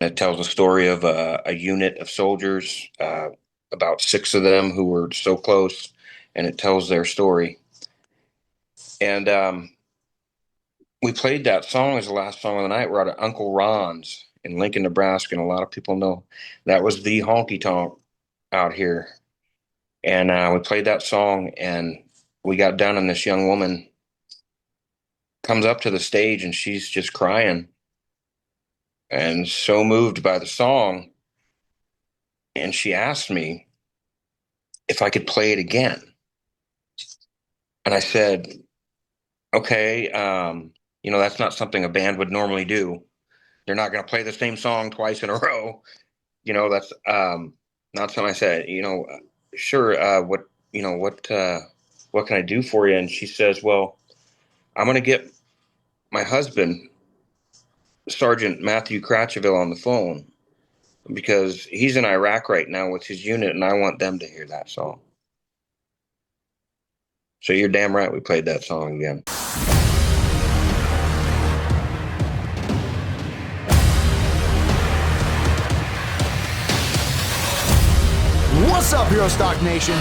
It tells a story of a unit of soldiers, about six of them who were so close, and it tells their story. And we played that song as the last song of the night. We're out at Uncle Ron's in Lincoln, Nebraska, and a lot of people know that was the honky tonk out here. And we played that song, and we got done, and this young woman comes up to the stage, and she's just crying and so moved by the song. And she asked me if I could play it again. And I said, okay, that's not something a band would normally do. They're not going to play the same song twice in a row. That's not something I said. Sure. What can I do for you? And she says, well, I'm going to get my husband, Sergeant Matthew Cratchville, on the phone because he's in Iraq right now with his unit, and I want them to hear that song. So you're damn right we played that song again. What's up, Hero Stock Nation?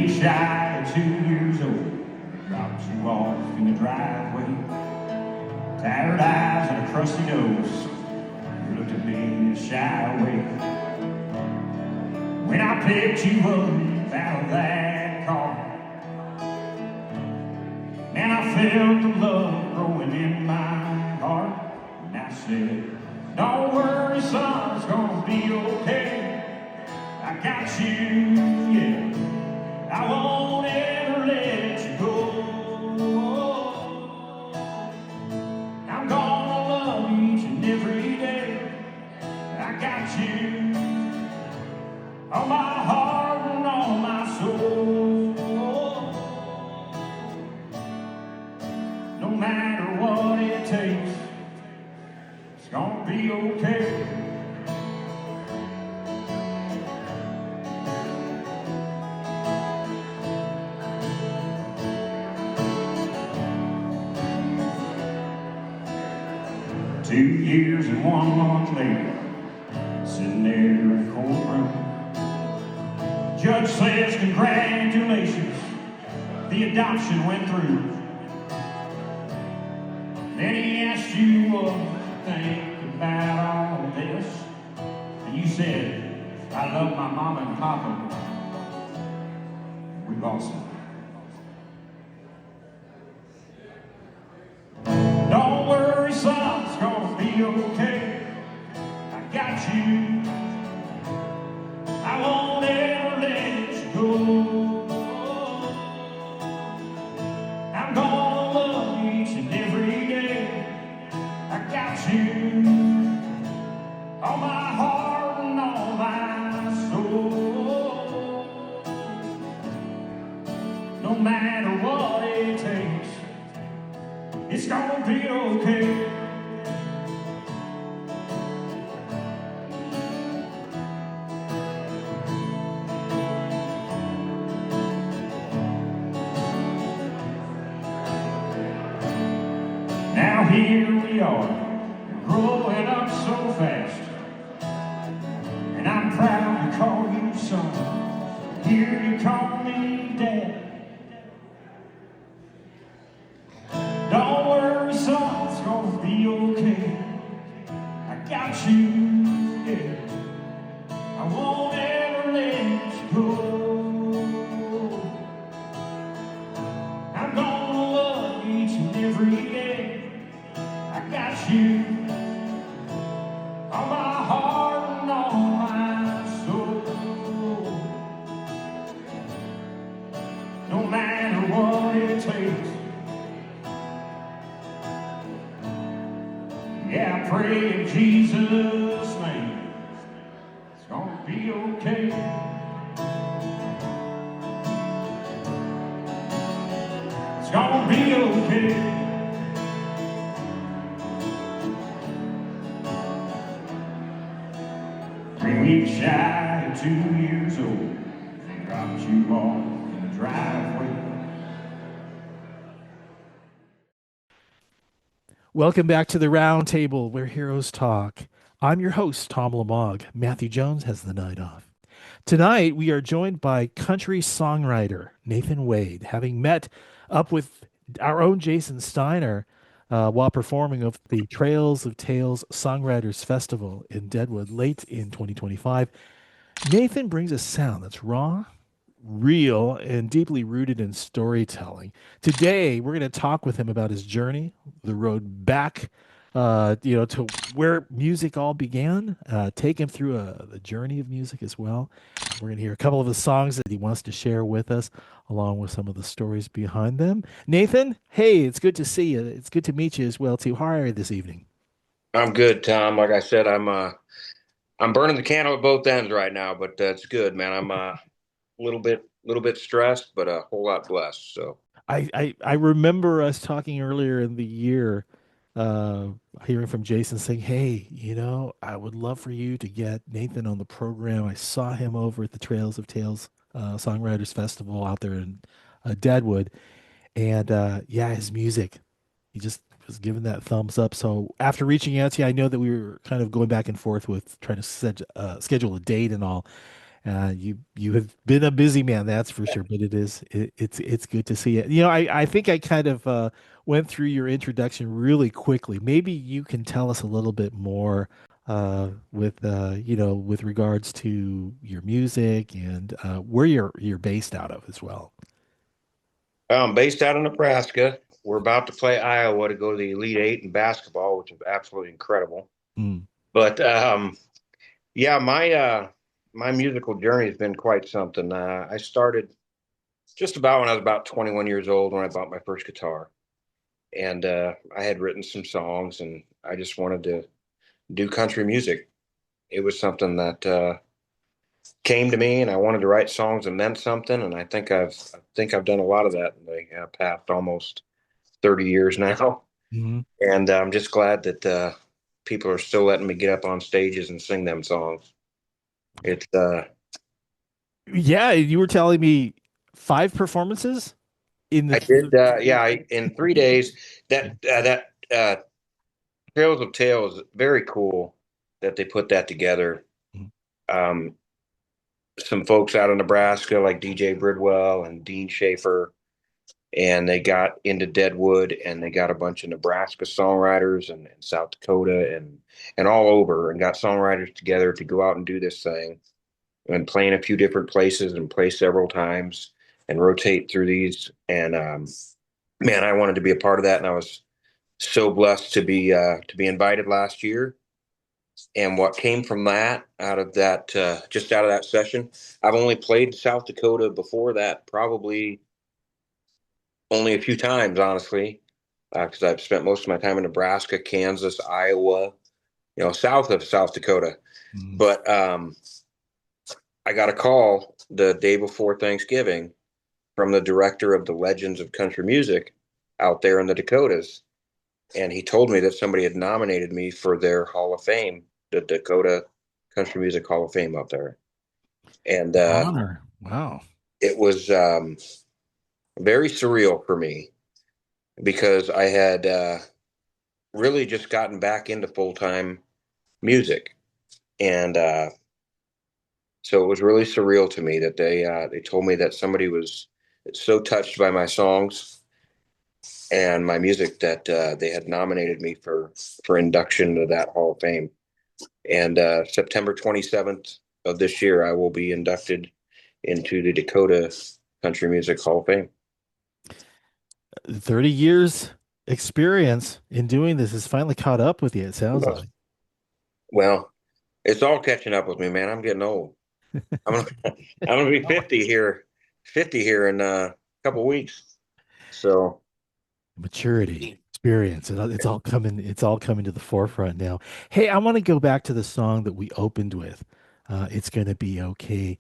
Shy of 2 years old, dropped you off in the driveway. Tired eyes and a crusty nose, you looked at me in a shy way. When I picked you up out of that car, and I felt the love growing in my heart. And I said, don't worry son, it's gonna be okay. I got you, yeah. I won't ever let you go. I'm gonna love each and every day. I got you on my heart and on my soul. No matter what it takes, it's gonna be okay. 2 years and 1 month later, sitting there in the courtroom. Judge says, congratulations, the adoption went through. Then he asked you what you think about all this. And you said, I love my mama and papa. We've all said. Don't worry, son, it's gonna be okay. I got you. I won't ever let you go. I'm gonna love you each and every day. I got you on my heart and on my soul. No matter what it takes, it's gonna be okay. Now here we are, growing up so fast, and I'm proud to call you son. Here you call me dad. Don't worry, son, it's gonna be okay. I got you, yeah. I won't ever let you go. I'm gonna love you each and every day. I got you on my heart and on my soul. No matter what it takes, Yeah, I pray in Jesus' name. It's gonna be okay. It's gonna be okay. 3 weeks shy of 2 years old. Dropped you off in the driveway. Welcome back to the Roundtable, where heroes talk. I'm your host, Tom Lamog. Matthew Jones has the night off. Tonight, we are joined by country songwriter Nathan Wade, having met up with our own Jason Steiner while performing of the Trails of Tales Songwriters Festival in Deadwood late in 2025. Nathan brings a sound that's raw, real, and deeply rooted in storytelling. Today, we're going to talk with him about his journey, the road back, to where music all began. Take him through the journey of music as well. We're going to hear a couple of the songs that he wants to share with us, along with some of the stories behind them. Nathan, hey, it's good to see you. It's good to meet you as well too. How are you this evening? I'm good, Tom. Like I said, I'm burning the candle at both ends right now, but it's good, man. I'm a little bit stressed, but a whole lot blessed. So I remember us talking earlier in the year, uh, hearing from Jason saying, "Hey, I would love for you to get Nathan on the program. I saw him over at the Trails of Tales Songwriters Festival out there in Deadwood, and yeah, his music. He just was giving that thumbs up. So after reaching out to you, I know that we were kind of going back and forth with trying to schedule a date and all. You have been a busy man, that's for sure. But it's good to see it. I think I kind of went through your introduction really quickly. Maybe you can tell us a little bit more with regards to your music and where you're based out of as well. I'm based out of Nebraska. We're about to play Iowa to go to the Elite Eight in basketball, which is absolutely incredible. Mm. But yeah, my musical journey has been quite something. I started just about when I was about 21 years old when I bought my first guitar, and I had written some songs, and I just wanted to do country music. It was something that came to me, and I wanted to write songs that meant something. And I think I've done a lot of that in the past almost 30 years now. Mhm. And I'm just glad that people are still letting me get up on stages and sing them songs. It's Yeah, you were telling me 5 performances in I did yeah in 3 days. That Trails of Tales, very cool that they put that together. Mhm. Um, some folks out of Nebraska like DJ Bridwell and Dean Schaefer, and they got into Deadwood, and they got a bunch of Nebraska songwriters and South Dakota and all over, and got songwriters together to go out and do this thing and play in a few different places and play several times and rotate through these. And man, I wanted to be a part of that, and I was so blessed to be invited last year. And what came from that, out of that, just out of that session, I've only played South Dakota before that, probably only a few times, honestly, because I've spent most of my time in Nebraska, Kansas, Iowa, south of South Dakota. Mhm. But I got a call the day before Thanksgiving from the director of the Legends of Country Music out there in the Dakotas. And he told me that somebody had nominated me for their Hall of Fame, the Dakota Country Music Hall of Fame out there. And Honor. Wow. it was very surreal for me because I had really just gotten back into full time music. And so it was really surreal to me that they told me that somebody was so touched by my songs and my music that they had nominated me for induction to that Hall of Fame. And September 27th of this year, I will be inducted into the Dakota Country Music Hall of Fame. 30 years experience in doing this has finally caught up with you, it sounds like. Well, it's all catching up with me, man. I'm getting old. I'm gonna, I'm gonna be 50 here in a couple weeks. So Maturity. experience. It's all coming to the forefront now. Hey, I want to go back to the song that we opened with. It's gonna be okay.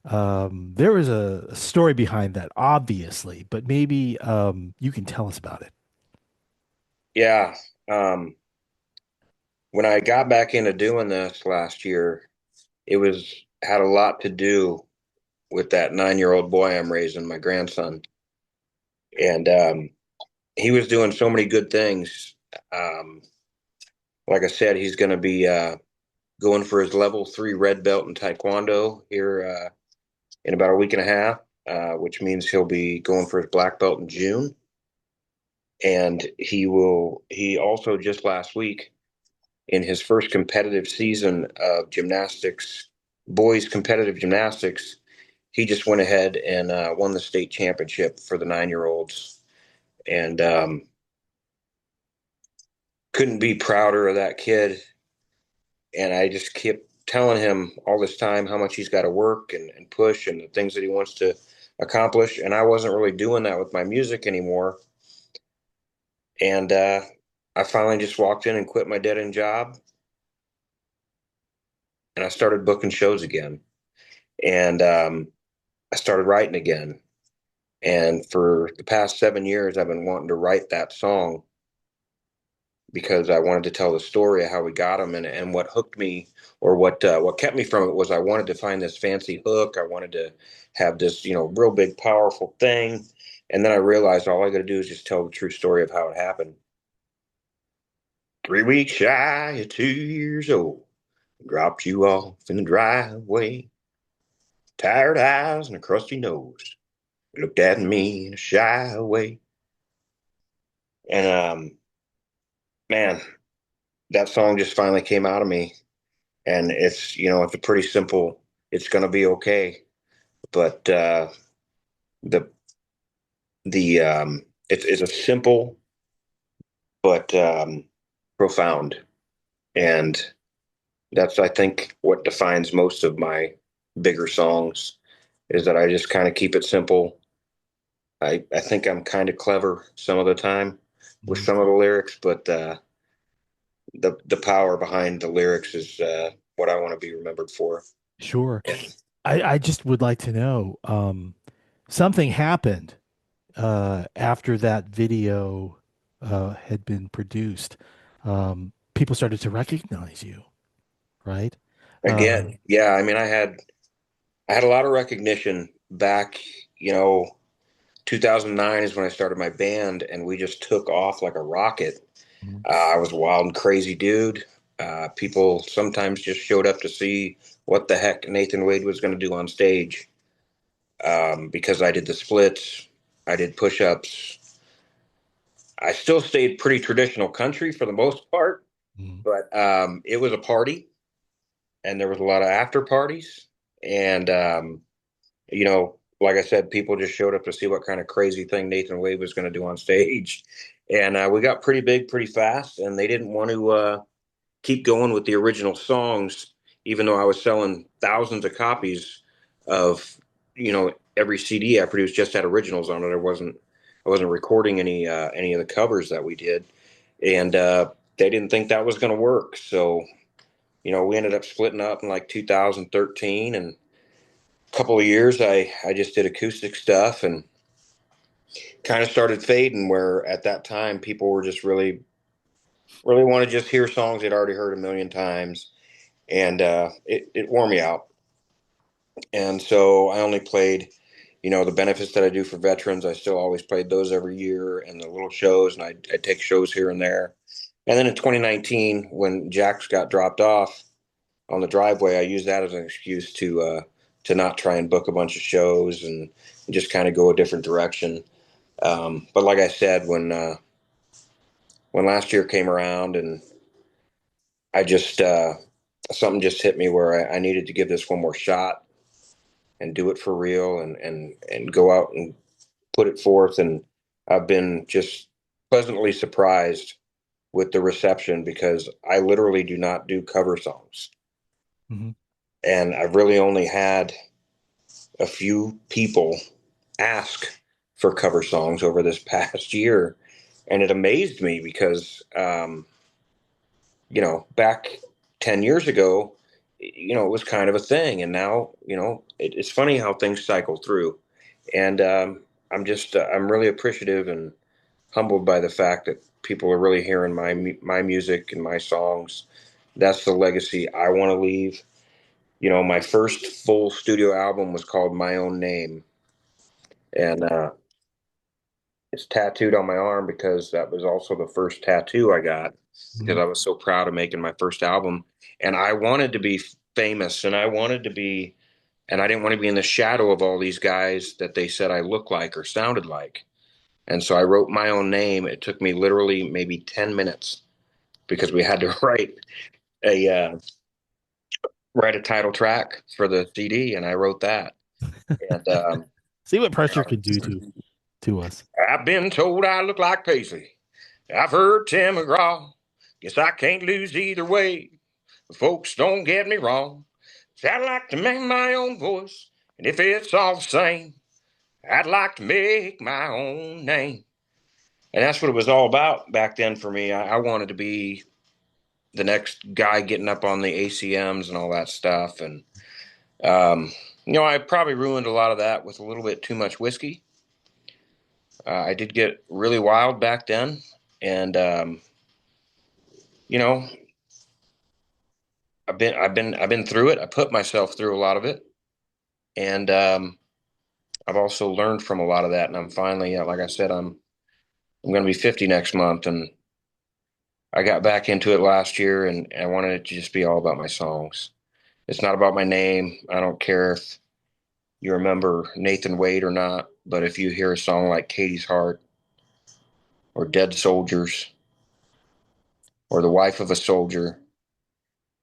There was a story behind that, obviously, but maybe you can tell us about it. Yeah. Um, when I got back into doing this last year, it was had a lot to do with that 9-year-old boy I'm raising, my grandson. And he was doing so many good things. Um, like I said, he's going to be going for his level 3 red belt in Taekwondo here in about a week and a half, which means he'll be going for his black belt in June. And he also just last week in his first competitive season of gymnastics, boys competitive gymnastics, he just went ahead and won the state championship for the 9-year-olds. And couldn't be prouder of that kid. And I just kept telling him all this time how much he's got to work and push and the things that he wants to accomplish. And I wasn't really doing that with my music anymore. And I finally just walked in and quit my dead end job. And I started booking shows again. And I started writing again. And for the past 7 years, I've been wanting to write that song because I wanted to tell the story of how we got him, and what hooked me, or what kept me from it, was I wanted to find this fancy hook. I wanted to have this, real big, powerful thing. And then I realized all I got to do is just tell the true story of how it happened. 3 weeks shy of 2 years old, dropped you off in the driveway. Tired eyes and a crusty nose, looked at me in a shy way. And man, that song just finally came out of me. And it's a pretty simple, it's gonna be okay. But the it's a simple but profound. And that's, I think, what defines most of my bigger songs, is that I just kind of keep it simple. I think I'm kind of clever some of the time with Mhm. some of the lyrics, but the power behind the lyrics is what I want to be remembered for. Sure. I just would like to know, something happened after that video had been produced. People started to recognize you, right? Uh, Again, yeah, I mean, I had a lot of recognition back, you know, 2009 is when I started my band, and we just took off like a rocket. Mhm. I was a wild and crazy dude. People sometimes just showed up to see what the heck Nathan Wade was going to do on stage, because I did the splits, I did push ups. I still stayed pretty traditional country for the most part, Mhm. but it was a party, and there was a lot of after parties. And like I said, people just showed up to see what kind of crazy thing Nathan Wade was going to do on stage. And we got pretty big pretty fast, and they didn't want to keep going with the original songs, even though I was selling thousands of copies of, every CD I produced just had originals on it. I wasn't recording any of the covers that we did, and they didn't think that was going to work. So, we ended up splitting up in like 2013, and couple of years I just did acoustic stuff and kind of started fading, where at that time people were just really want to just hear songs they'd already heard a million times. And it wore me out. And so I only played, the benefits that I do for veterans. I still always played those every year, and the little shows, and I take shows here and there. And then in 2019, when Jax got dropped off on the driveway, I used that as an excuse to not try and book a bunch of shows, and just kind of go a different direction. But like I said, when last year came around, and I just something just hit me where I needed to give this one more shot and do it for real, and go out and put it forth. And I've been just pleasantly surprised with the reception, because I literally do not do cover songs, Mhm. and I've really only had a few people ask for cover songs over this past year. And it amazed me because, back 10 years ago, it was kind of a thing. And now, it's funny how things cycle through. And I'm really appreciative and humbled by the fact that people are really hearing my music and my songs. That's the legacy I want to leave. My first full studio album was called My Own Name, and it's tattooed on my arm because that was also the first tattoo I got because Mhm. I was so proud of making my first album. And I wanted to be famous, and I didn't want to be in the shadow of all these guys that they said I looked like or sounded like. And so I wrote My Own Name. It took me literally maybe 10 minutes because we had to a uh, write a title track for the CD, and I wrote that. And See what pressure can do to us. I've been told I look like Paisley. I've heard Tim McGraw. Guess I can't lose either way. Folks, don't get me wrong. I'd like to make my own voice, and if it's all the same, I'd like to make my own name. And that's what it was all about back then for me. I wanted to be the next guy getting up on the ACMs and all that stuff. And, um, I probably ruined a lot of that with a little bit too much whiskey. I did get really wild back then. And, you know, I've been through it. I put myself through a lot of it. And, I've also learned from a lot of that. And I'm finally, like I said, I'm going to be 50 next month. And I got back into it last year, and I wanted it to just be all about my songs. It's not about my name. I don't care if you remember Nathan Wade or not, but if you hear a song like Katie's Heart or Dead Soldiers or The Wife of a Soldier,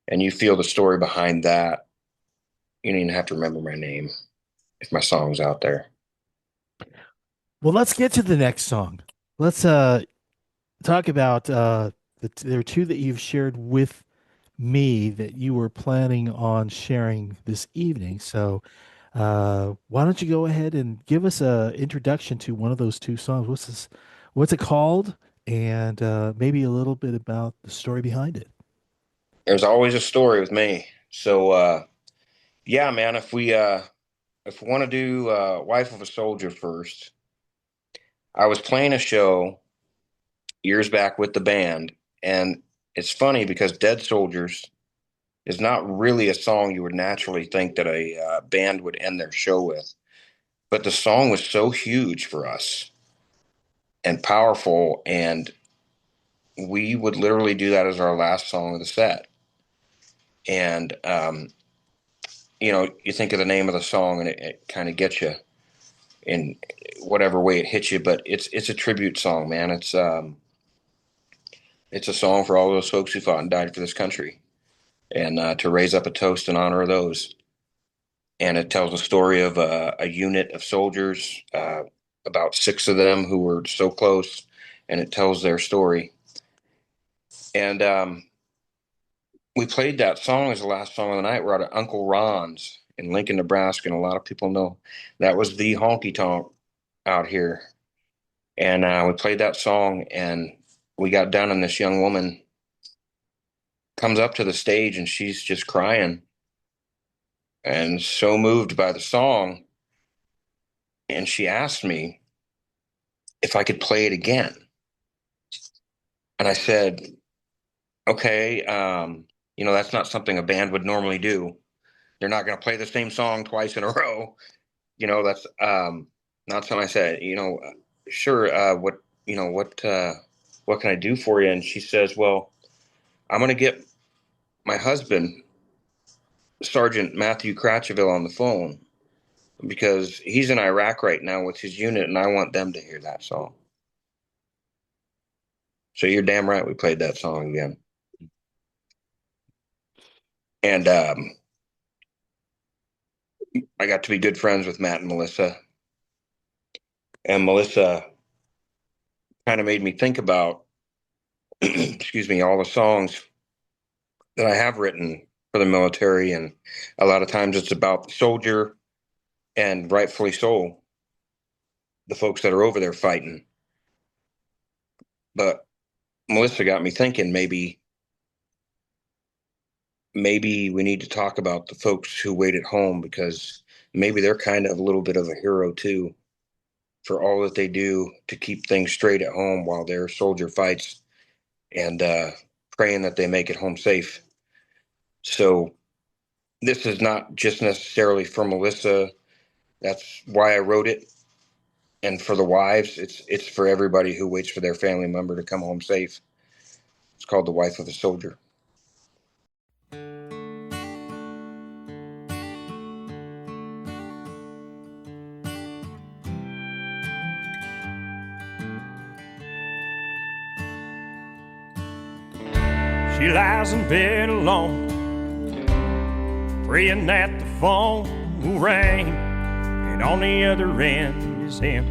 and you feel the story behind that, you don't even have to remember my name if my song's out there. Well, let's get to the next song. Let's talk about there are two that you've shared with me that you were planning on sharing this evening. So, why don't you go ahead and give us a introduction to one of those two songs? What's it called? And maybe a little bit about the story behind it. There's always a story with me. So yeah, man, if we want to do Wife of a Soldier first, I was playing a show years back with the band, and it's funny because Dead Soldiers is not really a song you would naturally think that a band would end their show with. But the song was so huge for us and powerful, and we would literally do that as our last song of the set. And you think of the name of the song, and it kind of gets you in whatever way it hits you. But it's a tribute song, man. It's a song for all those folks who fought and died for this country, and to raise up a toast in honor of those. And it tells the story of a unit of soldiers, about six of them who were so close, and it tells their story. And we played that song as the last song of the night. We're at Uncle Ron's in Lincoln, Nebraska, and a lot of people know that was the honky tonk out here. And we played that song, and we got done, and this young woman comes up to the stage, and she's just crying and so moved by the song. And she asked me if I could play it again. And I said, okay, that's not something a band would normally do. They're not going to play the same song twice in a row. That's not something I said. Sure. What can I do for you? And she says, well, I'm going to get my husband, Sergeant Matthew Cratchville, on the phone because he's in Iraq right now with his unit, and I want them to hear that song. So you're damn right. We played that song again. And I got to be good friends with Matt and Melissa. And Melissa kind of made me think about, excuse me, all the songs that I have written for the military. And a lot of times it's about the soldier, and rightfully so, the folks that are over there fighting. But Melissa got me thinking maybe we need to talk about the folks who wait at home, because maybe they're kind of a little bit of a hero too, for all that they do to keep things straight at home while their soldier fights, and praying that they make it home safe. So this is not just necessarily for Melissa. That's why I wrote it. And for the wives, it's for everybody who waits for their family member to come home safe. It's called The Wife of a Soldier. She lies in bed alone, praying that the phone will ring, and on the other end is him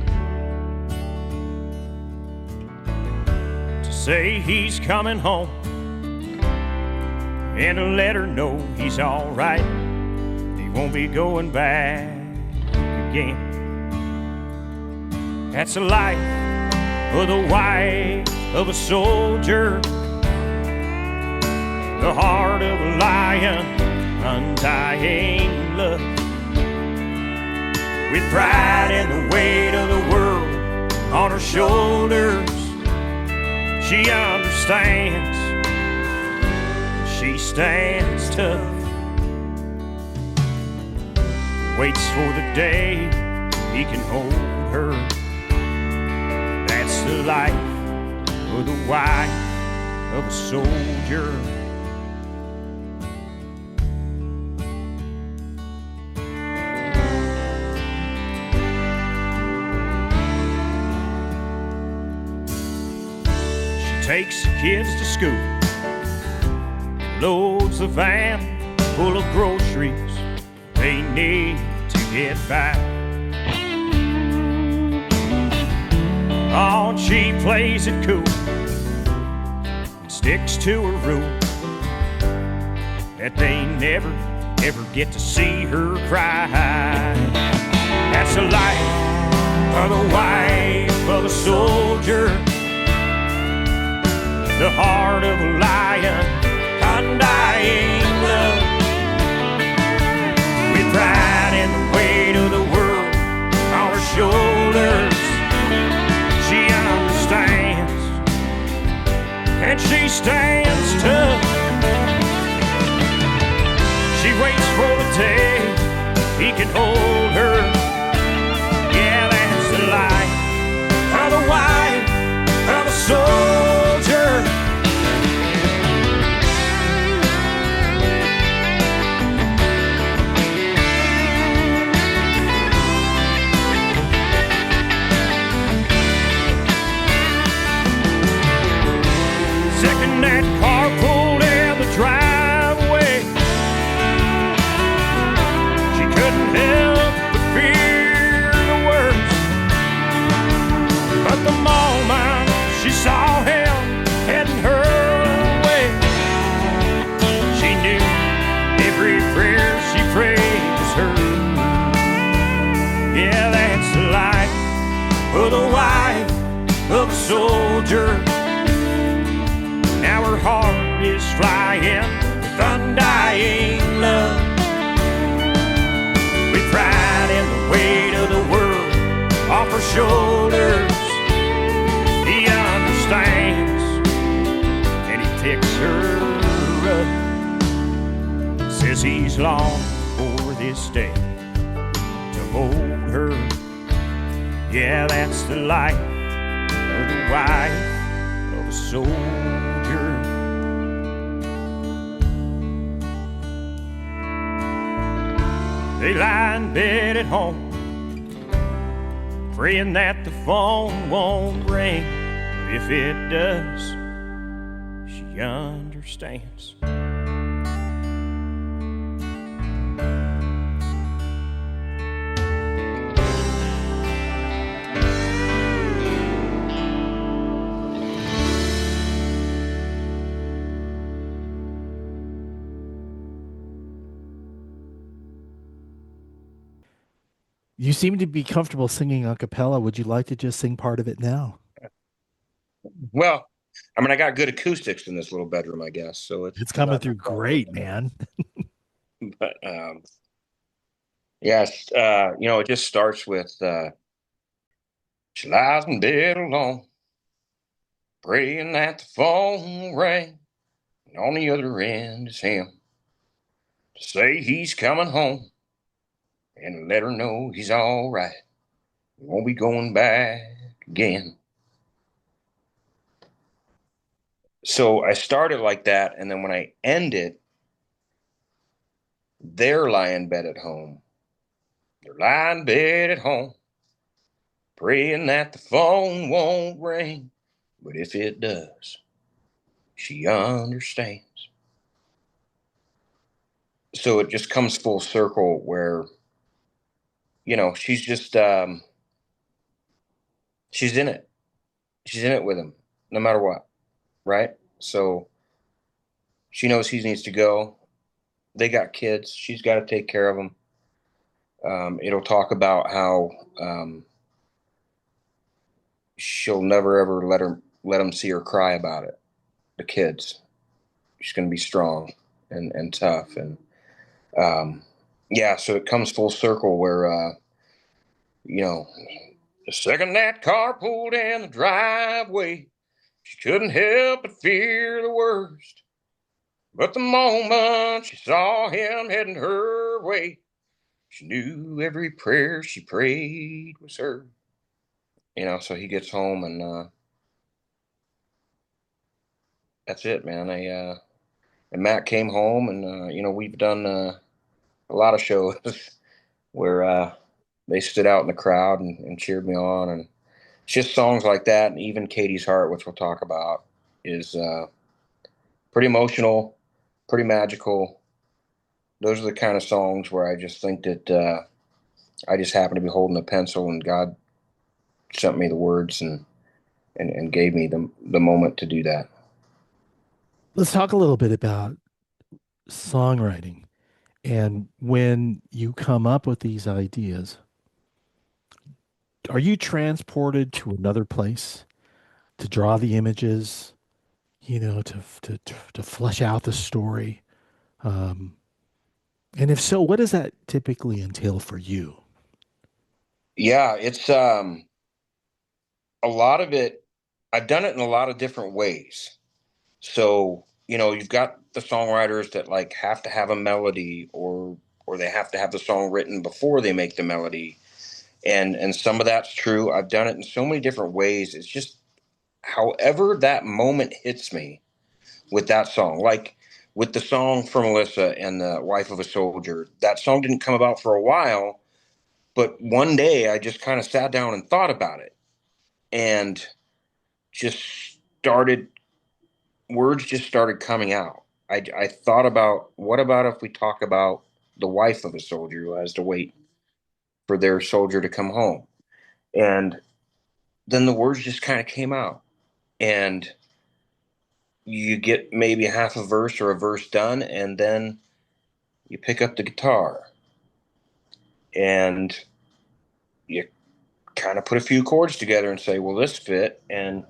to say he's coming home and to let her know he's all right. He won't be going back again. That's the life of the wife of a soldier, the heart of a lion, undying love. With pride and the weight of the world on her shoulders, she understands, she stands tough. Waits for the day he can hold her. That's the life of the wife of a soldier. Takes the kids to school, loads the van full of groceries they need to get by. Oh, she plays it cool and sticks to her rule that they never, ever get to see her cry. That's the life of the wife of a soldier, the heart of a lion, undying love. With pride and the weight of the world on her shoulders, she understands, and she stands tough. She waits for the day he can hold her. Yeah, that's the life of the wife of a soldier. Second that car pulled in the driveway, she couldn't help but fear the worst. But the moment she saw him heading her way, she knew every prayer she prayed was heard. Yeah, that's the life of the wife of a soldier. Now her heart is flying with undying love. With pride and the weight of the world off her shoulders, he understands and he picks her up. Says he's longed for this day to hold her. Yeah, that's the life of the wife of a soldier. They lie in bed at home, praying that the phone won't ring. But if it does, she understands. You seem to be comfortable singing a cappella. Would you like to just sing part of it now? Well, I mean, I got good acoustics in this little bedroom, I guess, so It's I'm coming not through all great, man. right. But yes, it just starts with she lies in bed alone, praying that the phone will ring, and on the other end is him to say he's coming home and let her know he's all right. He won't be going back again. So I started like that, and then when I end it, they're lying in bed at home. They're lying in bed at home, praying that the phone won't ring. But if it does, she understands. So it just comes full circle where, she's just, she's in it. She's in it with him, no matter what, right? So she knows he needs to go. They got kids. She's got to take care of them. It'll talk about how she'll never ever let him see her cry about it. The kids. She's going to be strong and tough and um, yeah. So it comes full circle where you know the second that car pulled in the driveway, she couldn't help but fear the worst. But the moment she saw him heading her way, she knew every prayer she prayed was heard. So he gets home and that's it, man. And Matt came home and we've done a lot of shows where they stood out in the crowd and cheered me on, and it's just songs like that, and even Katie's Heart, which we'll talk about, is pretty emotional, pretty magical. Those are the kind of songs where I just think that I just happened to be holding a pencil, and God sent me the words and gave me the moment to do that. Let's talk a little bit about songwriting. And when you come up with these ideas, are you transported to another place to draw the images, to flesh out the story? Um, and if so, what does that typically entail for you? Yeah, it's a lot of it. I've done it in a lot of different ways. So, you've got the songwriters that like have to have a melody or they have to have the song written before they make the melody. And some of that's true. I've done it in so many different ways. It's just however that moment hits me with that song. Like with the song for Melissa and the Wife of a Soldier. That song didn't come about for a while, but one day I just kind of sat down and thought about it and just started words just started coming out. I thought about what about if we talk about the wife of a soldier who has to wait for their soldier to come home? And then the words just kind of came out. And you get maybe half a verse or a verse done, and then you pick up the guitar and you kind of put a few chords together and say, well, this fit. And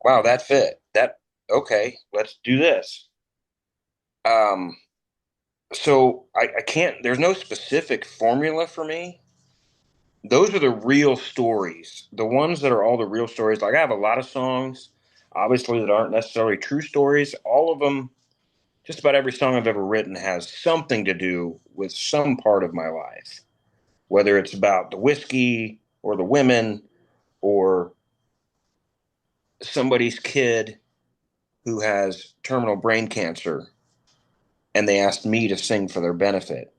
wow, that fit. Okay, let's do this. Um, so I can't, there's no specific formula for me. Those are the real stories. The ones that are all the real stories. Like I have a lot of songs, obviously, that aren't necessarily true stories. All of them, just about every song I've ever written has something to do with some part of my life, whether it's about the whiskey or the women or somebody's kid who has terminal brain cancer and they asked me to sing for their benefit.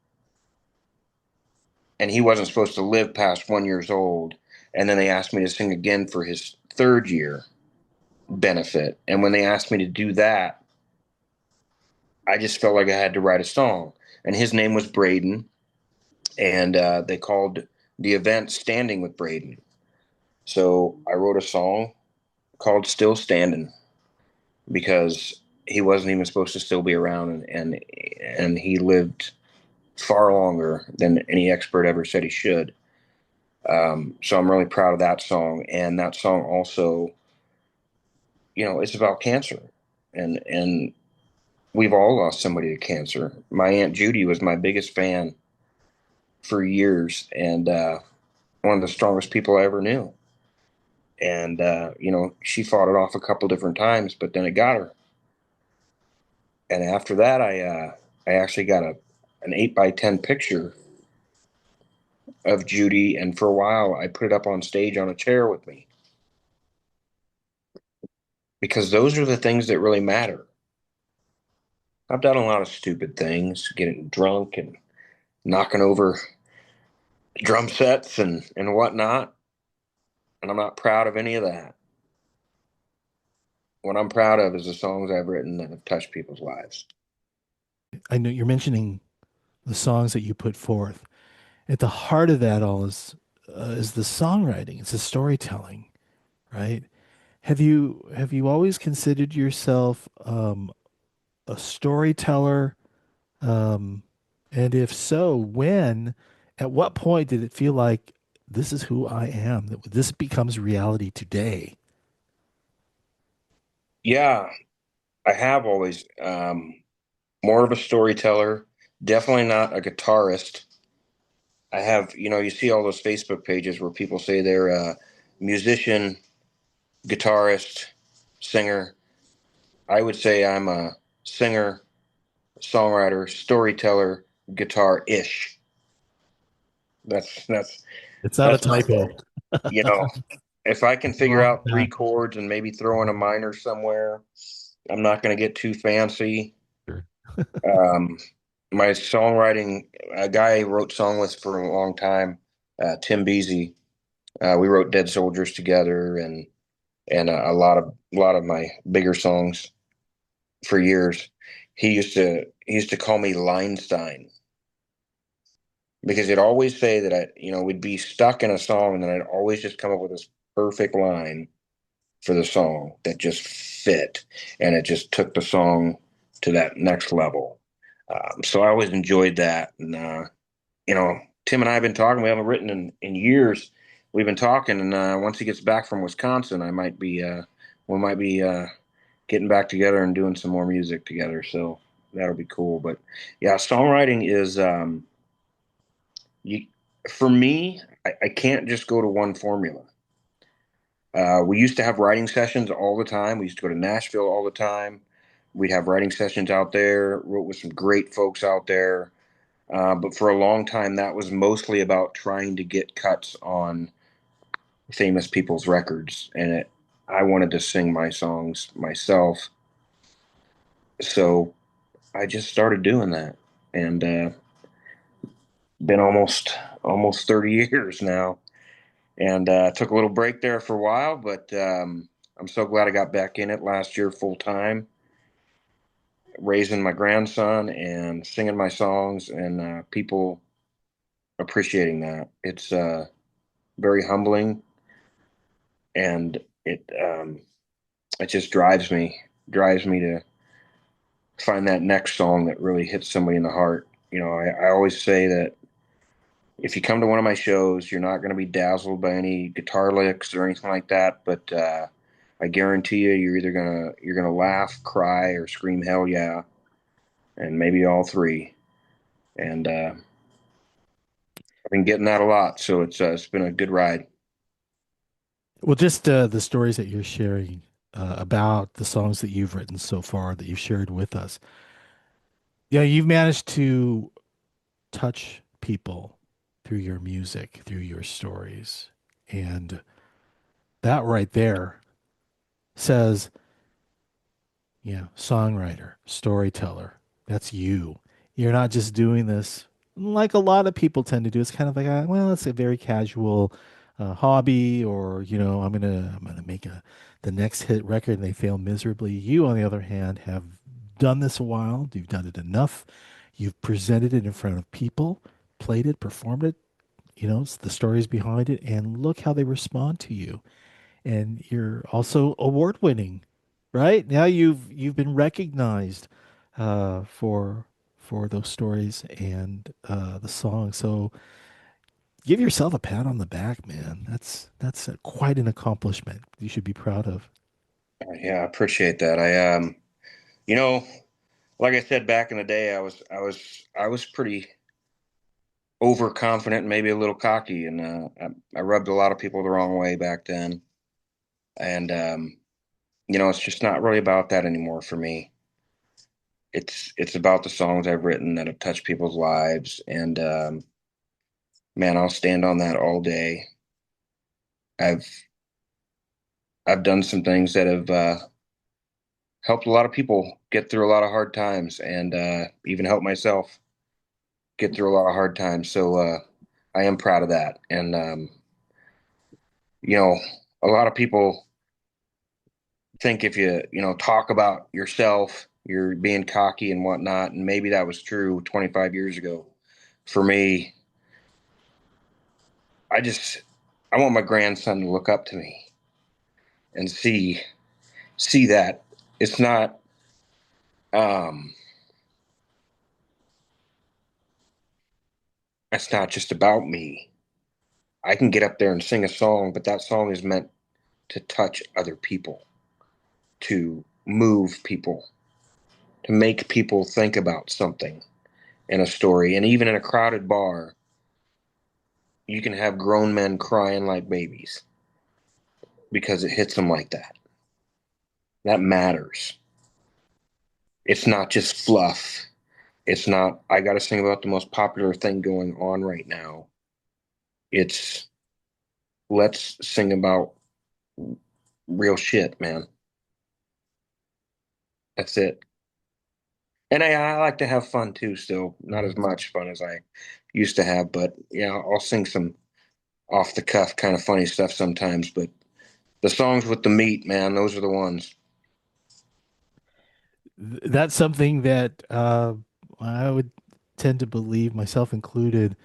And he wasn't supposed to live past 1 year old. And then they asked me to sing again for his third year benefit. And when they asked me to do that, I just felt like I had to write a song. And his name was Braden, and they called the event "Standing with Braden." So I wrote a song called "Still Standing" because he wasn't even supposed to still be around, and he lived far longer than any expert ever said he should. So I'm really proud of that song, and that song also it's about cancer, and we've all lost somebody to cancer. My Aunt Judy was my biggest fan for years, and one of the strongest people I ever knew. And she fought it off a couple different times, but then it got her. And after that, I actually got an 8 by 10 picture of Judy, and for a while I put it up on stage on a chair with me because those are the things that really matter. I've done a lot of stupid things, getting drunk and knocking over drum sets and whatnot, and I'm not proud of any of that. What I'm proud of is the songs I've written that have touched people's lives. I know you're mentioning the songs that you put forth. At the heart of that all is the songwriting. It's the storytelling, right? Have you always considered yourself a storyteller? Um, and if so, when, at what point did it feel like this is who I am? That this becomes reality today? Yeah, I have always more of a storyteller, definitely not a guitarist. I have, you see all those Facebook pages where people say they're a musician, guitarist, singer. I would say I'm a singer, songwriter, storyteller, guitar-ish. That's It's not a that's my typo. goal. You know, if I can Nothing figure wrong with out three that. chords and maybe throw in a minor somewhere, I'm not going to get too fancy. Sure. Um, my songwriting, a guy I wrote song with for a long time, Tim Beasy. We wrote Dead Soldiers together, and a lot of my bigger songs for years. He used to call me Linestein because he'd always say that we'd be stuck in a song, and then I'd always just come up with this perfect line for the song that just fit, and it just took the song to that next level. So I always enjoyed that, and Tim and I have been talking. We haven't written in years. We've been talking, and once he gets back from Wisconsin, we might be getting back together and doing some more music together. So that'll be cool. But yeah, songwriting is you for me. I can't just go to one formula. We used to have writing sessions all the time. We used to go to Nashville all the time. We'd have writing sessions out there. Wrote with some great folks out there. But for a long time, that was mostly about trying to get cuts on famous people's records, and I wanted to sing my songs myself, so I just started doing that, and been almost 30 years now, and took a little break there for a while, but I'm so glad I got back in it last year full time, raising my grandson and singing my songs, and people appreciating that. It's very humbling, and it just drives me to find that next song that really hits somebody in the heart. I always say that if you come to one of my shows, you're not going to be dazzled by any guitar licks or anything like that, but I guarantee you, you're gonna laugh, cry, or scream hell yeah, and maybe all three. And I've been getting that a lot, so it's been a good ride. Well, just the stories that you're sharing about the songs that you've written so far that you've shared with us. Yeah, you've managed to touch people through your music, through your stories. And that right there says, yeah, songwriter, storyteller. That's you. You're not just doing this like a lot of people tend to do. It's kind of like, well, it's a very casual hobby, or I'm gonna make the next hit record and they fail miserably. You, on the other hand, have done this a while. You've done it enough. You've presented it in front of people, played it, performed it. It's the stories behind it, and look how they respond to you. And you're also award winning, right? Now you've been recognized for those stories and the song. So give yourself a pat on the back, man. That's quite an accomplishment. You should be proud of. Yeah, I appreciate that. You know, like I said back in the day, I was pretty overconfident, maybe a little cocky, and I rubbed a lot of people the wrong way back then. And it's just not really about that anymore for me. It's about the songs I've written that have touched people's lives, and man, I'll stand on that all day. I've I've done some things that have helped a lot of people get through a lot of hard times, and even helped myself get through a lot of hard times. So I am proud of that. And you know, a lot of people think if you talk about yourself, you're being cocky and whatnot, and maybe that was true 25 years ago. For me, I just I want my grandson to look up to me and see that it's not um it's not just about me. I can get up there and sing a song, but that song is meant to touch other people, to move people, to make people think about something in a story. And even in a crowded bar, you can have grown men crying like babies because it hits them like that. That matters. It's not just fluff. It's not, I got to sing about the most popular thing going on right now. It's, let's sing about real shit, man. That's it. And I like to have fun too, still. Not as much fun as I used to have, but yeah, I'll sing some off the cuff kind of funny stuff sometimes. But the songs with the meat, man, those are the ones. That's something that I would tend to believe, myself included,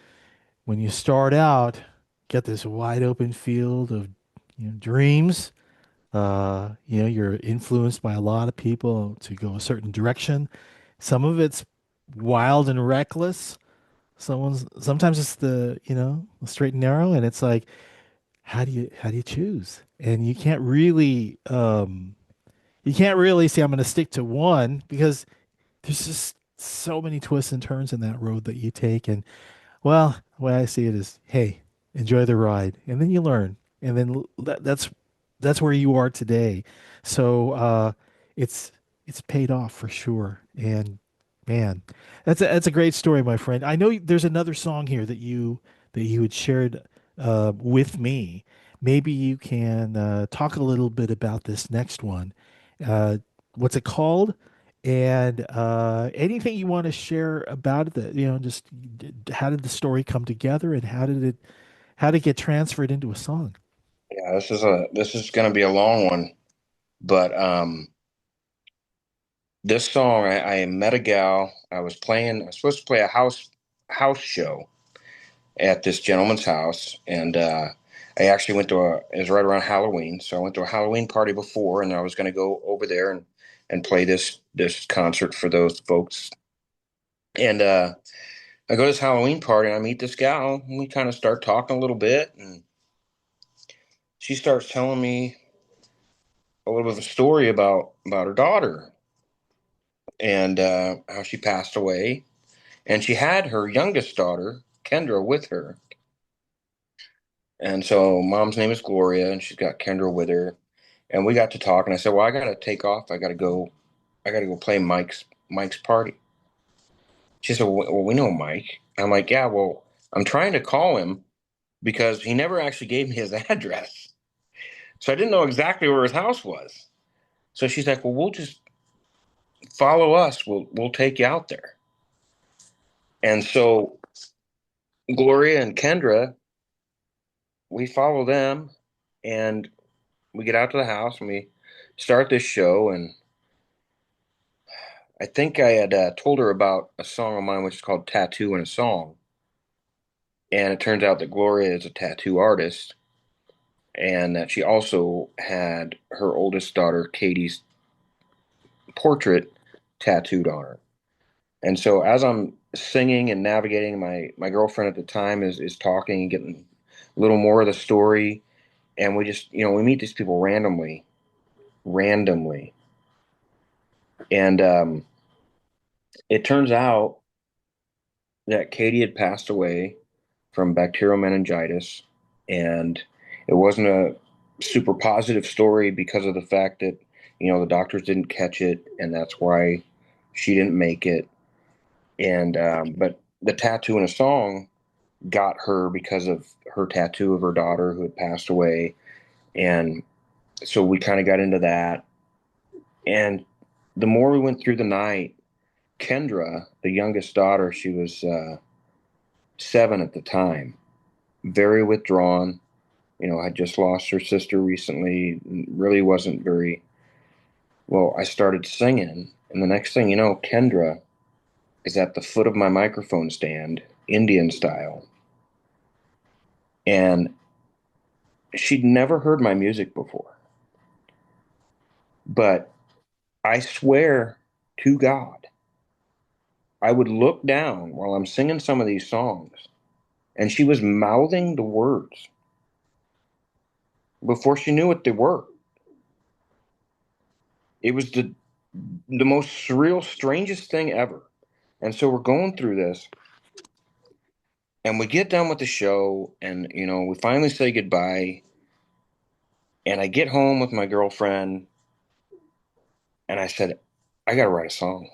when you start out, get this wide open field of dreams. You're influenced by a lot of people to go a certain direction. Some of it's wild and reckless. Sometimes it's the straight and narrow, and it's like, how do you choose? And you can't really say I'm going to stick to one because there's just so many twists and turns in that road that you take. And well, the way I see it is, hey, enjoy the ride, and then you learn, and then that's where you are today. So it's it's paid off for sure. And man, that's a great story, my friend. I know there's another song here that you had shared with me. Maybe you can talk a little bit about this next one. Uh, what's it called? And anything you want to share about it, that just how did the story come together, and how did it get transferred into a song? Yeah, this is gonna be a long one, but this song I met a gal. I was supposed to play a house show at this gentleman's house, and I actually went to it was right around Halloween, so I went to a Halloween party before, and I was gonna go over there and play this concert for those folks. And I go to this Halloween party and I meet this gal, and we kind of start talking a little bit, and she starts telling me a little bit of a story about her daughter and how she passed away. And she had her youngest daughter, Kendra, with her. And so mom's name is Gloria, and she's got Kendra with her. And we got to talk, and I said, "Well, I gotta take off. I gotta go play Mike's party." She said, "Well, we know Mike." I'm like, "Yeah, well, I'm trying to call him because he never actually gave me his address. So I didn't know exactly where his house was." So she's like, "Well, we'll just follow us. We'll take you out there." And so Gloria and Kendra, we follow them, and we get out to the house and we start this show. And I think I had told her about a song of mine which is called "Tattoo in a Song." And it turns out that Gloria is a tattoo artist, and that she also had her oldest daughter Katie's portrait tattooed on her. And so as I'm singing and navigating, my girlfriend at the time is talking and getting a little more of the story, and we just we meet these people randomly, randomly. And it turns out that Katie had passed away from bacterial meningitis, and it wasn't a super positive story because of the fact that the doctors didn't catch it, and that's why she didn't make it. And but the tattoo in a song got her because of her tattoo of her daughter who had passed away, and so we kind of got into that. And the more we went through the night, Kendra, the youngest daughter, she was 7 at the time, very withdrawn. Had just lost her sister recently, really wasn't very well. I started singing, and the next thing you know, Kendra is at the foot of my microphone stand, Indian style. And she'd never heard my music before. But I swear to God, I would look down while I'm singing some of these songs, and she was mouthing the words before she knew what they were. It was the most surreal, strangest thing ever. And so we're going through this, and we get done with the show, and we finally say goodbye. And I get home with my girlfriend, and I said, I got to write a song.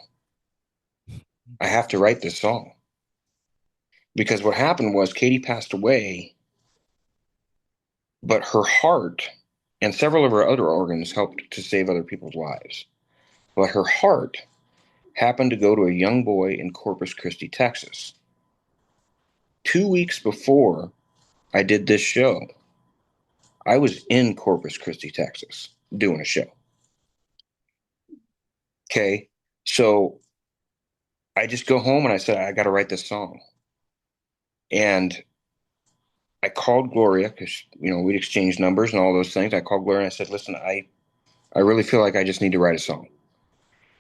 I have to write this song. Because what happened was Katie passed away, but her heart and several of her other organs helped to save other people's lives. But her heart happened to go to a young boy in Corpus Christi, Texas. 2 weeks before I did this show, I was in Corpus Christi, Texas, doing a show. Okay. So I just go home and I said, I got to write this song. And I called Gloria because, we'd exchanged numbers and all those things. I called Gloria and I said, listen, I really feel like I just need to write a song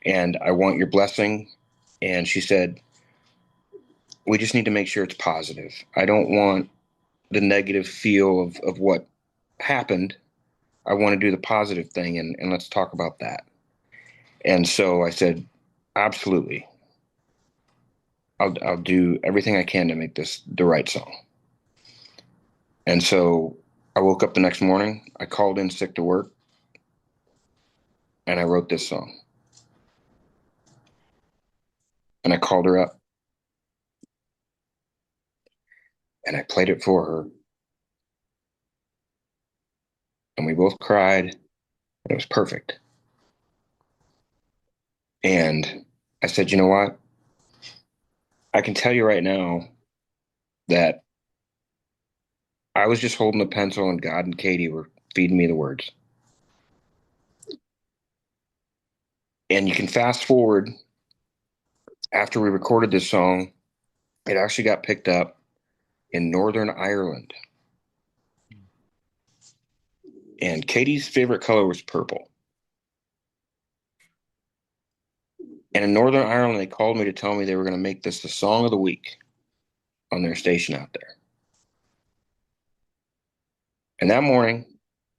and I want your blessing. And she said, we just need to make sure it's positive. I don't want the negative feel of what happened. I want to do the positive thing, and let's talk about that. And so I said, absolutely. I'll do everything I can to make this the right song. And so I woke up the next morning, I called in sick to work, and I wrote this song. And I called her up and I played it for her. And we both cried. And it was perfect. And I said, you know what? I can tell you right now that I was just holding the pencil and God and Katie were feeding me the words. And you can fast forward after we recorded this song, it actually got picked up in Northern Ireland. And Katie's favorite color was purple. And in Northern Ireland, they called me to tell me they were going to make this the song of the week on their station out there. And that morning,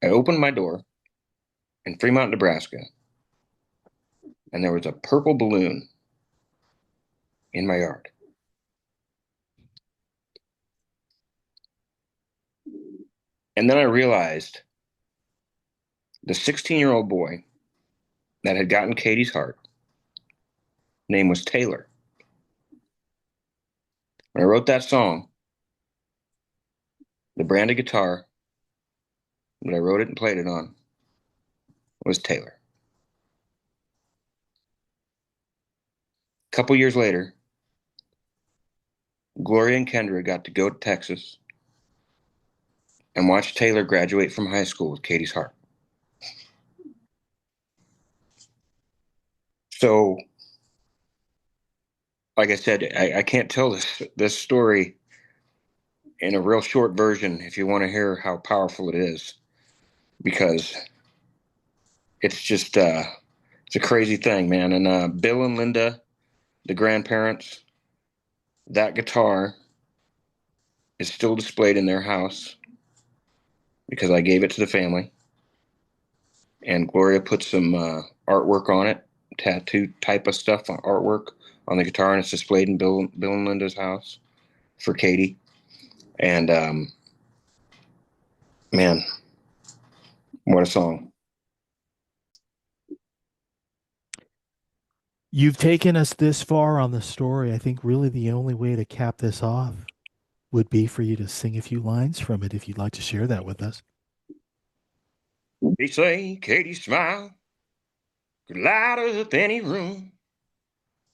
I opened my door in Fremont, Nebraska, and there was a purple balloon in my yard. And then I realized the 16-year-old boy that had gotten Katie's heart, name was Taylor. When I wrote that song, the brand of guitar that I wrote it and played it on was Taylor. A couple years later, Gloria and Kendra got to go to Texas and watch Taylor graduate from high school with Katie's heart. So, like I said, I can't tell this story in a real short version if you want to hear how powerful it is, because it's just it's a crazy thing, man. And Bill and Linda, the grandparents, that guitar is still displayed in their house because I gave it to the family. and Gloria put some artwork on it, tattoo type of stuff, artwork on the guitar, and it's displayed in Bill and Linda's house for Katie. And man, what a song! You've taken us this far on the story. I think really the only way to cap this off would be for you to sing a few lines from it if you'd like to share that with us. They say Katie's smile could light up any room.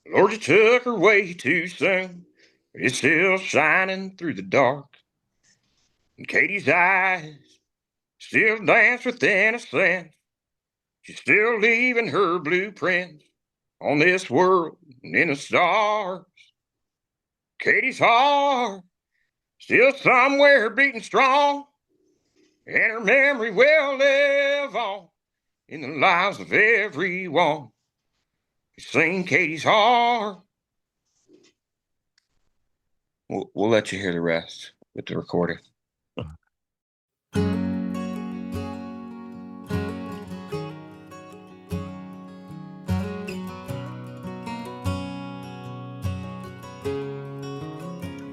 Lord, you took her way too soon. It's still shining through the dark. And Katie's eyes still dance with innocence. She's still leaving her blueprints on this world and in the stars. Katie's heart still somewhere beating strong, and her memory will live on in the lives of everyone who's seen Katie's heart. We'll let you hear the rest with the recording.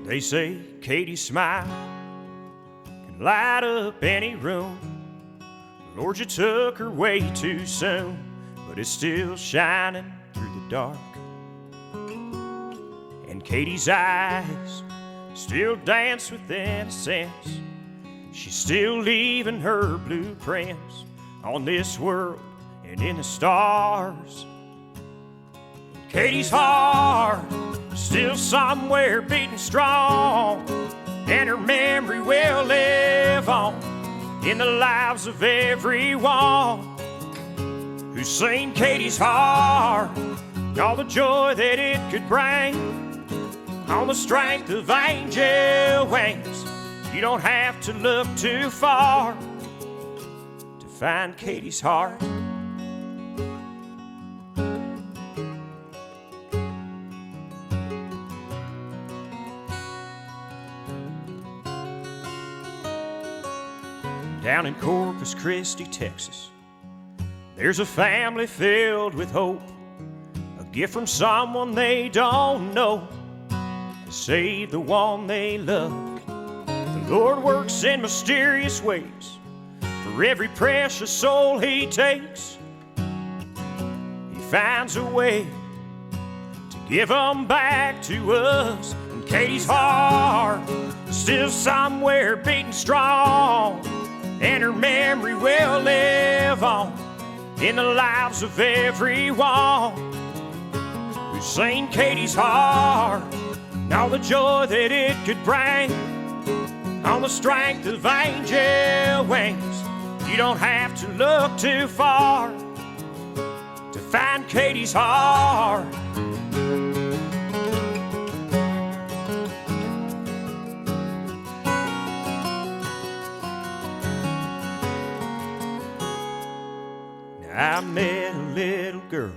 They say Katie's smile can light up any room. Lord, you took her way too soon, but it's still shining through the dark. And Katie's eyes still dance with innocence. She's still leaving her blueprints on this world and in the stars. Katie's heart still somewhere beating strong, and her memory will live on in the lives of everyone who's seen Katie's heart, all the joy that it could bring on the strength of angel wings. You don't have to look too far to find Katie's heart. Down in Corpus Christi, Texas, there's a family filled with hope, a gift from someone they don't know to save the one they love. The Lord works in mysterious ways for every precious soul He takes. He finds a way to give them back to us. And Katie's heart is still somewhere beating strong, and her memory will live on in the lives of everyone who's seen Katie's heart, and all the joy that it could bring on the strength of angel wings. You don't have to look too far to find Katie's heart. I met a little girl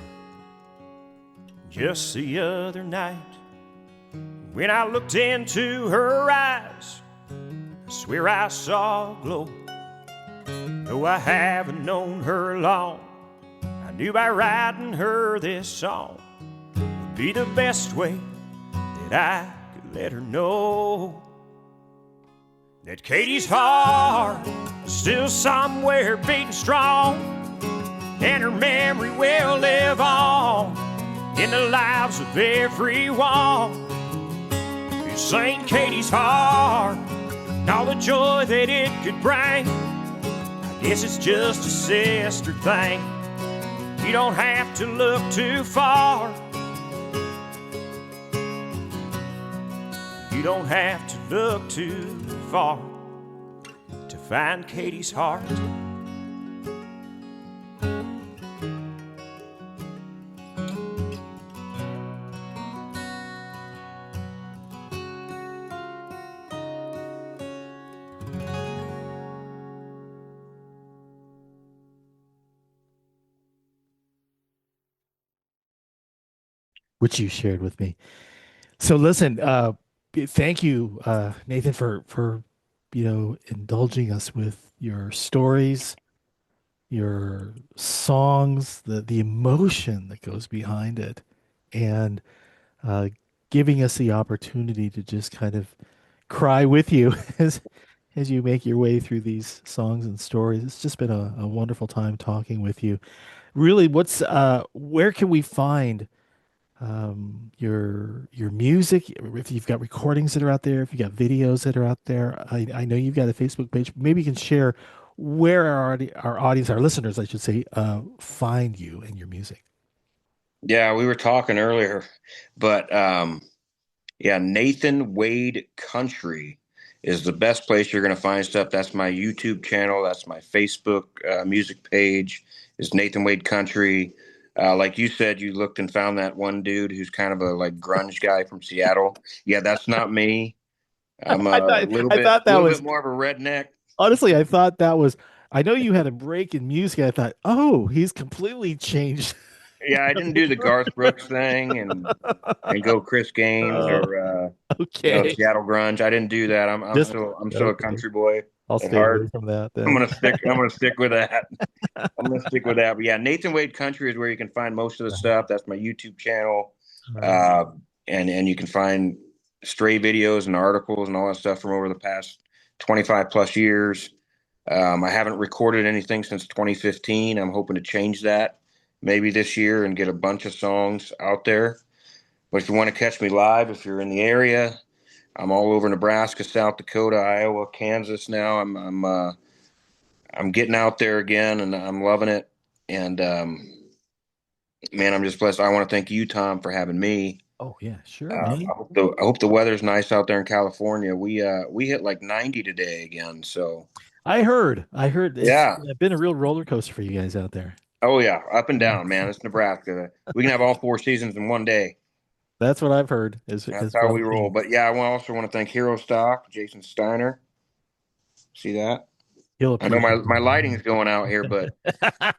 just the other night. When I looked into her eyes, I swear I saw a glow. Though I haven't known her long, I knew by writing her this song would be the best way that I could let her know that Katie's heart is still somewhere beating strong, and her memory will live on in the lives of everyone who's seen Katie's heart, and all the joy that it could bring. I guess it's just a sister thing. You don't have to look too far. You don't have to look too far to find Katie's heart. Which you shared with me. So listen, thank you, Nathan, for indulging us with your stories your songs, the emotion that goes behind it, and uh, giving us the opportunity to just kind of cry with you as you make your way through these songs and stories. It's just been a wonderful time talking with you. Really, where can we find your music? If you've got recordings that are out there, if you've got videos that are out there, I know you've got a Facebook page. Maybe you can share where our audience, our listeners, I should say, find you and your music. Yeah, we were talking earlier, but yeah, Nathan Wade Country is the best place you're going to find stuff. That's my YouTube channel. That's my Facebook music page. Is Nathan Wade Country. Like you said, you looked and found that one dude who's kind of a like grunge guy from Seattle. Yeah, that's not me. I'm a I thought that little was bit more of a redneck. honestly, I thought that was. I know you had a break in music. I thought, oh, he's completely changed. Yeah, I didn't do the Garth Brooks thing and go Chris Gaines Oh, or okay. Seattle grunge. I didn't do that. Just I'm still a okay. country boy I'll at stay away heart. from that then. I'm gonna stick with that. I'm gonna stick with that. But yeah, Nathan Wade Country is where you can find most of the stuff. That's my YouTube channel, Right. uh, and you can find stray videos and articles and all that stuff from over the past 25 plus years. I haven't recorded anything since 2015. I'm hoping to change that maybe this year and get a bunch of songs out there. But if you want to catch me live, if you're in the area, I'm all over Nebraska, South Dakota, Iowa, Kansas now. I'm getting out there again, and I'm loving it. And man, I'm just blessed. I want to thank you, Tom, for having me. Oh yeah, sure, man. I hope the weather's nice out there in California. We hit like 90 today again. So I heard it's yeah, been a real roller coaster for you guys out there. oh yeah, up and down, man. It's Nebraska. We can have all four seasons in one day. That's what I've heard That's as how well we roll. too. But yeah, I also want to thank Hero Stock, Jason Steiner. See that? He'll I know appreciate my lighting's going out here, but that.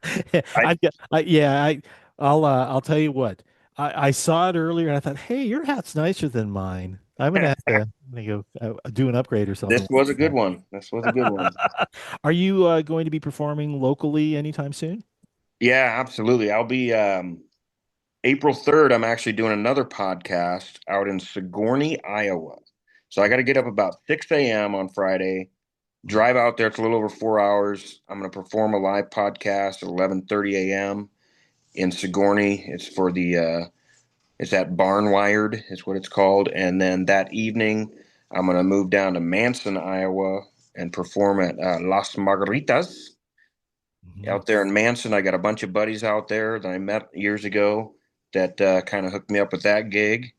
I Yeah, I'll tell you what. I saw it earlier and I thought, hey, your hat's nicer than mine. I'm gonna have to go do an upgrade or something this was a like good one. This was a good one. that. Are you going to be performing locally anytime soon? Yeah, absolutely. I'll be April 3rd. I'm actually doing another podcast out in Sigourney, Iowa. So I got to get up about 6 a.m. on Friday, drive out there. It's a little over 4 hours. I'm going to perform a live podcast at 11:30 a.m. in Sigourney. It's for the it's at Barnwired is what it's called. And then that evening, I'm going to move down to Manson, Iowa, and perform at Las Margaritas Mhm. out there in Manson. I got a bunch of buddies out there that I met years ago that kind of hooked me up with that gig.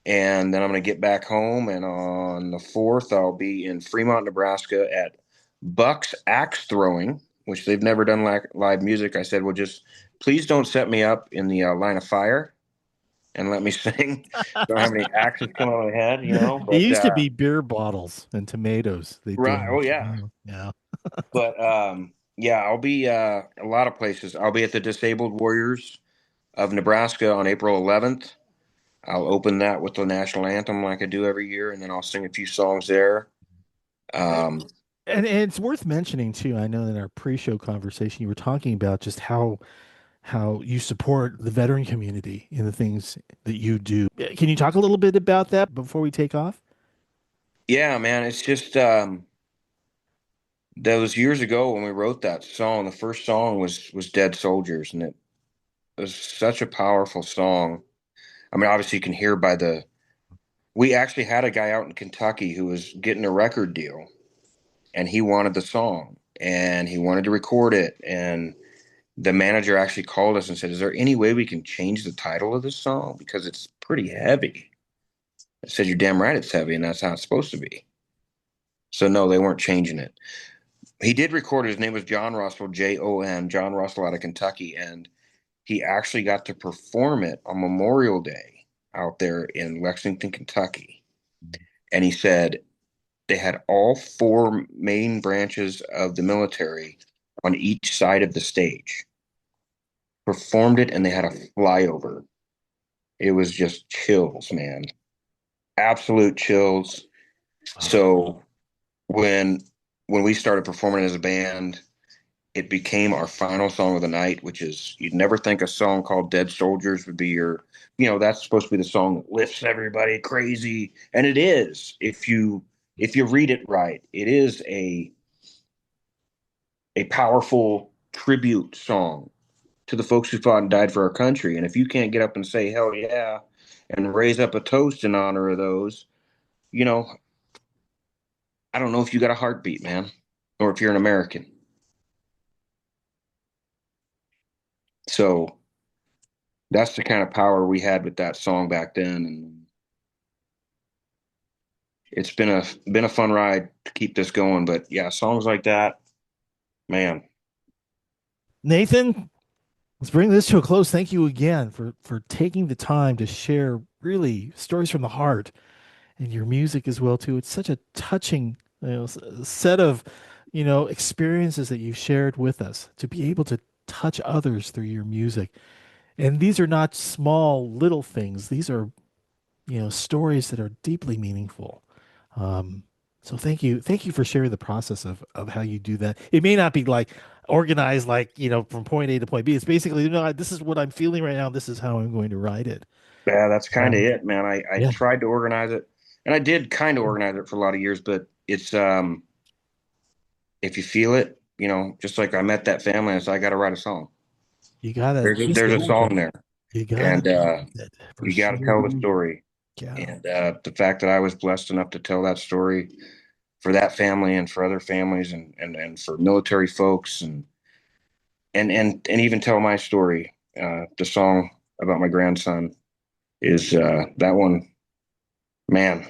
And then I'm going to get back home. And on the 4th, I'll be in Fremont, Nebraska at Buck's Axe Throwing, which they've never done live music. I said, well, just please don't set me up in the line of fire and let me sing. Don't have any axes coming on my head, It But used to be beer bottles and tomatoes they threw right, oh at yeah. you. Yeah. But yeah, I'll be a lot of places. I'll be at the Disabled Warriors of Nebraska on April 11th. I'll open that with the national anthem like I do every year, and then I'll sing a few songs there. Um, And it's worth mentioning too. I know in our pre-show conversation you were talking about just how you support the veteran community in the things that you do. Can you talk a little bit about that before we take off? yeah, man, it's just that was years ago when we wrote that song. The first song was Dead Soldiers, and it was such a powerful song. I mean, obviously you can hear by the we actually had a guy out in Kentucky who was getting a record deal and he wanted the song and he wanted to record it. And the manager actually called us and said, is there any way we can change the title of this song? Because it's pretty heavy. I said, you're damn right it's heavy, and that's how it's supposed to be. So no, they weren't changing it. He did record it. His name was John Russell, Jon, John Russell out of Kentucky. And he actually got to perform it on Memorial Day out there in Lexington, Kentucky. And he said, they had all four main branches of the military on each side of the stage, performed it, and they had a flyover. It was just chills, man. Absolute chills. Oh, So when when we started performing as a band, it became our final song of the night, which is you'd never think a song called Dead Soldiers would be that's supposed to be the song that lifts everybody crazy. And it is, if you read it right. It is a powerful tribute song to the folks who fought and died for our country. And if you can't get up and say hell yeah and raise up a toast in honor of those, you know, I don't know if you got a heartbeat, man, or if you're an American. So that's the kind of power we had with that song back then, and it's been a fun ride to keep this going. But yeah, songs like that, man. Nathan, let's bring this to a close. Thank you again for taking the time to share really stories from the heart and your music as well too. It's such a touching, set of, experiences that you've shared with us to be able to touch others through your music. And these are not small little things. These are, stories that are deeply meaningful. Um, so thank you for sharing the process of how you do that. It may not be like organized, like, from point A to point B. It's basically, this is what I'm feeling right now. This is how I'm going to write it. Yeah, that's kind of Um, it, man. I yeah. tried to organize it, and I did kind of organize it for a lot of years, but it's if you feel it, just like I met that family, and so I got to write a song. You gotta just There's a leave it. song there, You gotta and leave it for you got to sure. tell the story. Yeah. And the fact that I was blessed enough to tell that story for that family and for other families and for military folks and even tell my story. The song about my grandson is that one, man.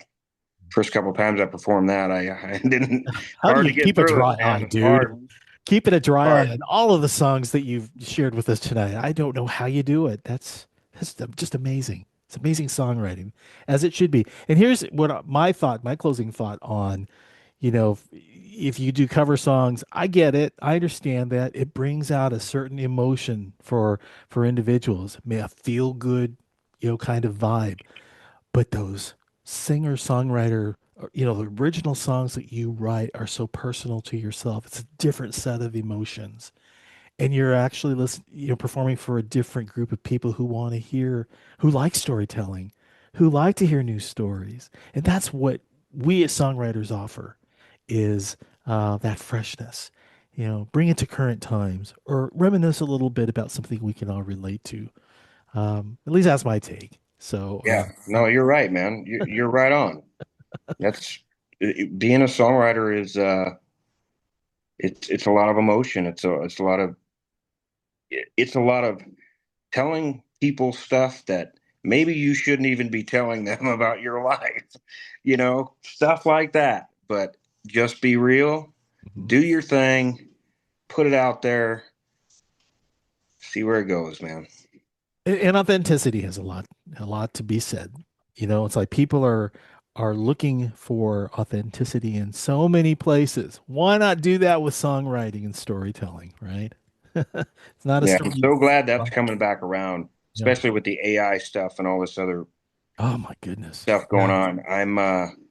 First couple of times I performed that, I didn't. How do Hard to you get keep a through it, dry eye, man. dude? Hard, Keeping a dry eye hard. on all of the songs that you've shared with us tonight. I don't know how you do it. That's just amazing. It's amazing songwriting, as it should be. And here's my closing thought on, if you do cover songs, I get it. I understand that it brings out a certain emotion for individuals, may a feel good, kind of vibe. But those singer songwriter, the original songs that you write are so personal to yourself. It's a different set of emotions, and you're actually performing for a different group of people who want to hear, who like storytelling, who like to hear new stories, and that's what we as songwriters offer, is that freshness. Bring it to current times or reminisce a little bit about something we can all relate to. At least that's my take. So, Yeah, no, you're right, man. You're right on. That's being a songwriter is it's a lot of emotion. It's a lot of telling people stuff that maybe you shouldn't even be telling them about your life, stuff like that. But just be real, mhm. do your thing, put it out there, see where it goes, man. And authenticity has a lot to be said. It's like people are looking for authenticity in so many places. Why not do that with songwriting and storytelling, right? It's not a Yeah, I'm story. so glad that's coming back around, Yeah. especially with the AI stuff and all this other Oh my goodness. stuff going Yeah. on.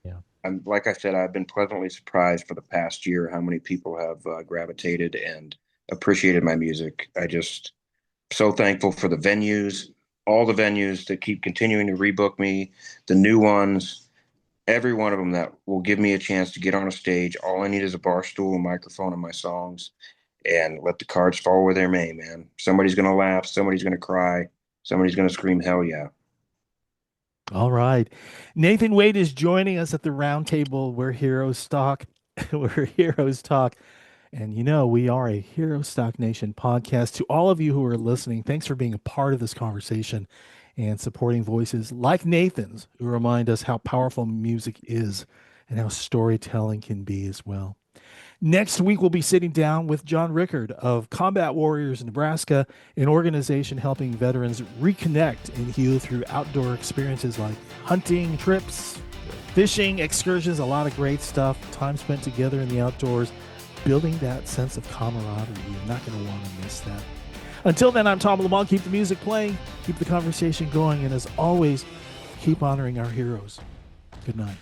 Yeah. I'm like I said, I've been pleasantly surprised for the past year how many people have gravitated and appreciated my music. I just so thankful for the venues, all the venues that keep continuing to rebook me, the new ones, every one of them that will give me a chance to get on a stage. All I need is a bar stool, a microphone, and my songs, and let the cards fall where they may, man. Somebody's gonna laugh, somebody's gonna cry, somebody's gonna scream hell yeah. All right. Nathan Wade is joining us at the round table where heroes talk. Where heroes talk. And we are a Hero Stock Nation podcast. To all of you who are listening, thanks for being a part of this conversation and supporting voices like Nathan's who remind us how powerful music is and how storytelling can be as well. Next week, we'll be sitting down with John Rickard of Combat Warriors Nebraska, an organization helping veterans reconnect and heal through outdoor experiences like hunting trips, fishing excursions, a lot of great stuff, time spent together in the outdoors, building that sense of camaraderie. You're not going to want to miss that. Until then, I'm Tom Lamont. Keep the music playing, keep the conversation going, and as always, keep honoring our heroes. Good night.